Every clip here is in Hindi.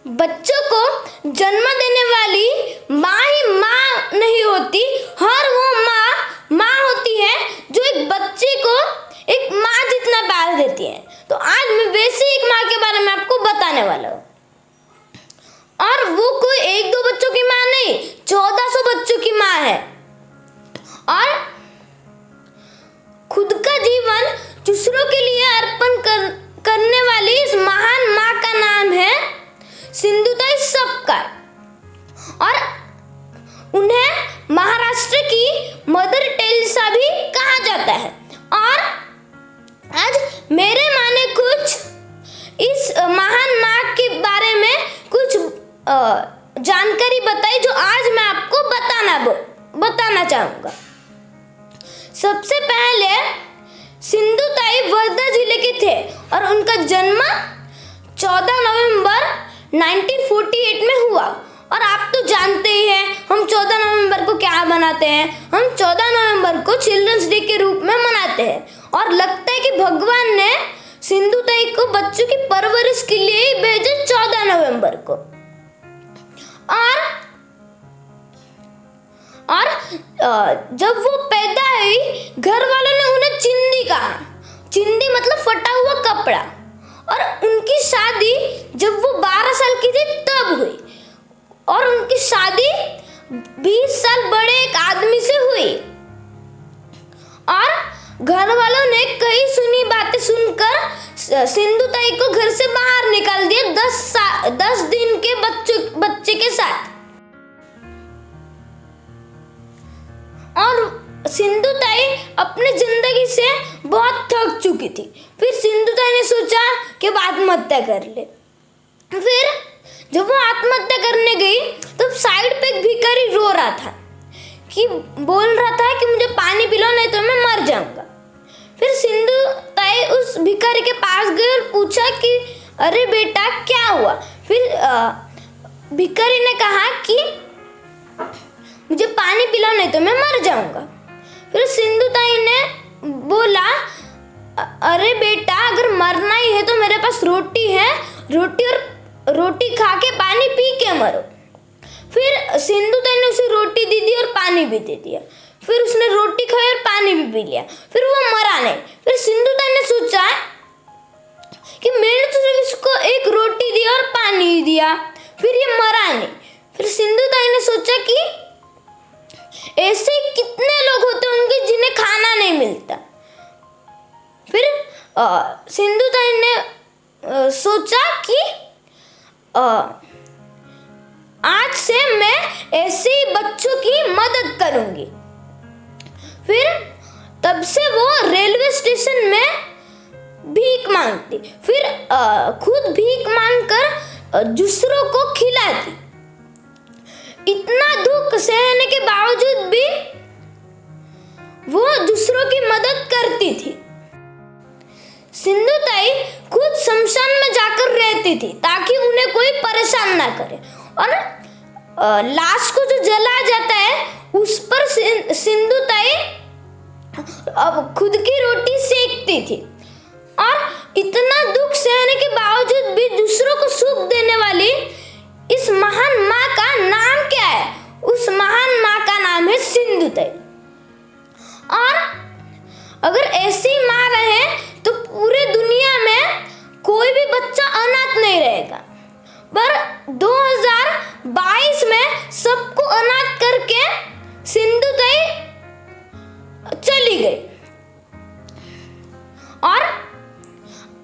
बच्चों को जन्म देने वाली माँ ही माँ नहीं होती, हर वो माँ होती है जो एक बच्चे को एक माँ जितना प्यार देती है। तो आज मैं वैसे एक माँ के बारे में आपको बताने वाला हूँ। और वो कोई एक दो बच्चों की माँ नहीं, 1400 बच्चों की माँ है। और खुद का जीवन दूसरों के लिए अर्पण करने वाली इस महान माँ का नाम है सिंधुताई सपकाळ। और उन्हें महाराष्ट्र की मदर टेरेसा भी कहा जाता है। और आज मेरे माँ ने कुछ इस महान माँ के बारे में कुछ जानकारी बताई जो आज मैं आपको बताना चाहूँगा। सबसे पहले सिंधुताई वर्धा जिले के थे और उनका जन्म 14 नवंबर 1948 में हुआ। और आप तो जानते ही हैं हम 14 नवंबर को क्या मनाते हैं। हम 14 नवंबर को चिल्ड्रंस डे के रूप में मनाते हैं। और लगता है कि भगवान ने सिंधुताई को बच्चों की परवरिश के लिए ही भेजा 14 नवंबर को। और जब वो पैदा हुई, घर वालों ने उन्हें चिंदी कहा। चिंदी मतलब फटा हुआ कपड़ा। और उनकी शादी जब वो 12 साल की थी तब हुई। और उनकी शादी 20 साल बड़े एक आदमी से हुई। और घर वालों ने कई सुनी बातें सुनकर सिंधुताई को घर से बाहर निकाल दिया 10 दिन के बच्चे के साथ। और सिंधुताई अपनी जिंदगी से बहुत थक चुकी थी। फिर सिंधुताई ने सोचा कि वो आत्महत्या कर ले। फिर जब वो आत्महत्या करने गई तब साइड पे एक भिखारी रो रहा था कि बोल रहा था कि मुझे पानी पिलाओ नहीं तो मैं मर जाऊंगा। फिर सिंधुताई उस भिखारी के पास गई और पूछा कि अरे बेटा क्या हुआ। फिर भिखारी ने कहा कि मुझे पानी पिलाओ नहीं तो मैं मर जाऊंगा। फिर सिंधुताई ने बोला अरे बेटा अगर मरना ही है तो मेरे पास रोटी है, रोटी खा के पानी पी के मरो। फिर सिंधुताई ने उसे रोटी दे दी और पानी भी दे दिया। फिर उसने रोटी खाई और पानी भी पी लिया। फिर वो मरा नहीं। फिर सिंधुताई ने सोचा कि मैंने तो सिर्फ इसको एक रोटी दी और पानी दिया, फिर ये मरा नहीं। फिर सिंधुताई ने सोचा कि ऐसे कितने लोग होते होंगे जिन्हें खाना नहीं मिलता। फिर सिंधुताई ने सोचा कि आज से मैं ऐसे ही बच्चों की मदद करूंगी। फिर तब से वो रेलवे स्टेशन में भीख मांगती। फिर खुद भीख मांगकर दूसरों को खिलाती। इतना दुख सहने के बावजूद भी वो दूसरों की मदद करती थी। सिंधुताई खुद शमशान में जाकर रहती थी ताकि उन्हें कोई परेशान ना करे। और लाश को जो जलाया जाता है उस पर सिंधुताई अब खुद की रोटी सेकती थी। और इतना दुख सहने के बावजूद भी दूसरों को सुख देने वाली इस महान माँ का नाम क्या है? उस महान माँ का नाम है सिंधुताई। और अगर ऐसी माँ रहे तो पूरे दुनिया में कोई भी बच्चा अनाथ नहीं रहेगा। पर 2022 में सबको अनाथ करके सिंधुताई चली गई। और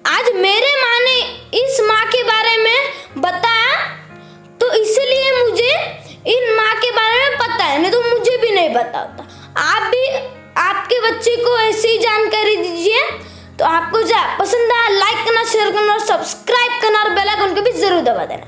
आज मेरे माँ ने इस माँ के बारे में बताया तो इसलिए मुझे इन माँ के बारे में पता है, नहीं तो मुझे भी नहीं पता होता। आप भी आपके बच्चे को ऐसी जानकारी दीजिए। तो आपको जो पसंद आया लाइक करना, शेयर करना और सब्सक्राइब करना और बेल आइकन को भी जरूर दबा देना।